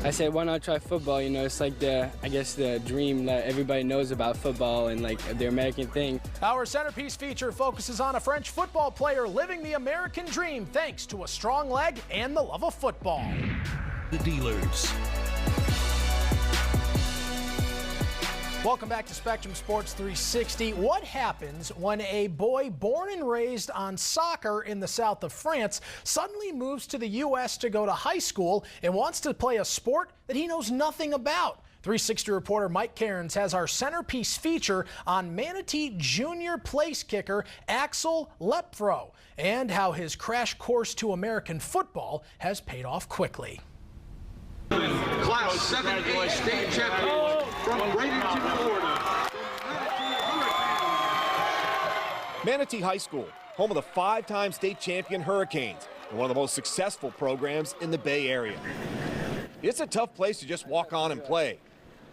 I said, why not try football? You know, it's like I guess the dream that everybody knows about football and like the American thing. Our centerpiece feature focuses on a French football player living the American dream thanks to a strong leg and the love of football. The Dealers. Welcome back to Spectrum Sports 360. What happens when a boy born and raised on soccer in the south of France suddenly moves to the U.S. to go to high school and wants to play a sport that he knows nothing about? 360 reporter Mike Cairns has our centerpiece feature on Manatee junior place kicker Axel Lepvreau and how his crash course to American football has paid off quickly. Class 7A state champion from Bradenton, Florida. Manatee High School, home of the 5-time state champion Hurricanes and one of the most successful programs in the Bay Area. It's a tough place to just walk on and play,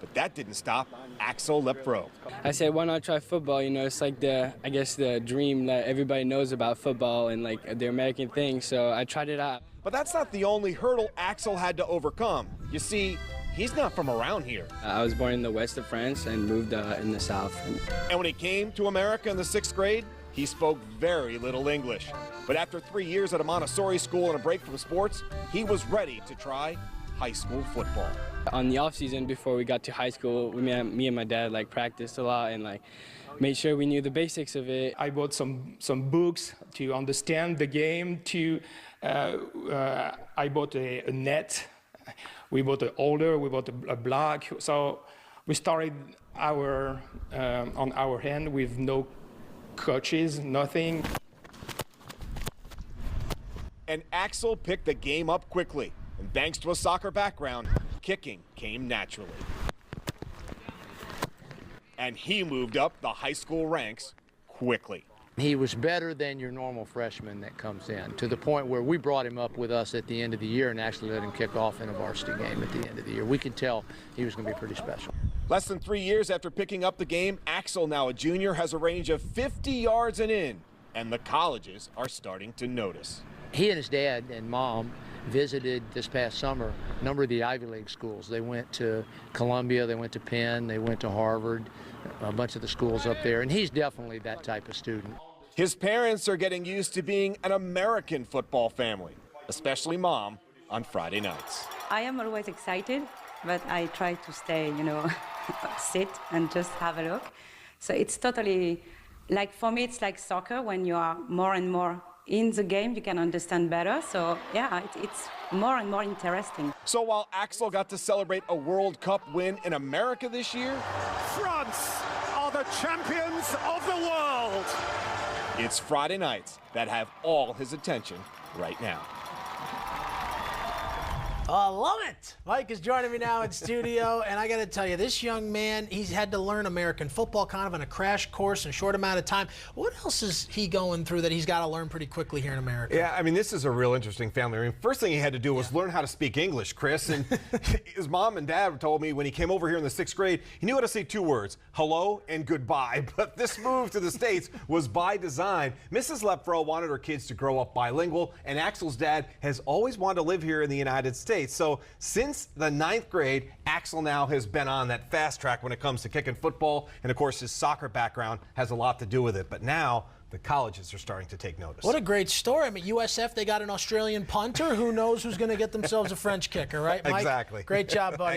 but that didn't stop Axel Lepvreau. I said, why not try football? You know, it's like I guess the dream that everybody knows about football and like the American thing, so I tried it out. But that's not the only hurdle Axel had to overcome. You see, he's not from around here. I was born in the west of France and moved in the south. And when he came to America in the 6th grade, he spoke very little English. But after 3 years at a Montessori school and a break from sports, he was ready to try high school football. On the off season before we got to high school, me and my dad like practiced a lot and like made sure we knew the basics of it. I bought some books to understand the game. I bought a net. We bought an holder. We bought a block. So we started on our hand with no coaches, nothing. And Axel picked the game up quickly. And thanks to a soccer background, kicking came naturally. And he moved up the high school ranks quickly. He was better than your normal freshman that comes in, to the point where we brought him up with us at the end of the year and actually let him kick off in a varsity game at the end of the year. We could tell he was going to be pretty special. Less than 3 years after picking up the game, Axel, now a junior, has a range of 50 yards and in, and the colleges are starting to notice. He and his dad and mom visited this past summer a number of the Ivy League schools. They went to Columbia, they went to Penn, they went to Harvard, a bunch of the schools up there, and he's definitely that type of student. His parents are getting used to being an American football family, especially mom on Friday nights. I am always excited, but I try to stay, sit and just have a look. So it's totally, like for me, it's like soccer. When you are more and more in the game, you can understand better. So yeah, it's more and more interesting. So while Axel got to celebrate a World Cup win in America this year, France are the champions of the world. It's Friday nights that have all his attention right now. I love it. Mike is joining me now in studio, and I got to tell you, this young man, he's had to learn American football kind of on a crash course in a short amount of time. What else is he going through that he's got to learn pretty quickly here in America? Yeah, I mean, this is a real interesting family. I mean, first thing he had to do was learn how to speak English, Chris. And his mom and dad told me when he came over here in the 6th grade, he knew how to say 2 words, hello and goodbye. But this move to the States was by design. Mrs. Lepvreau wanted her kids to grow up bilingual, and Axel's dad has always wanted to live here in the United States. So since the 9th grade, Axel now has been on that fast track when it comes to kicking football. And of course, his soccer background has a lot to do with it. But now the colleges are starting to take notice. What a great story. I mean, USF, they got an Australian punter. Who knows who's going to get themselves a French kicker, right, Mike? Exactly. Great job, buddy.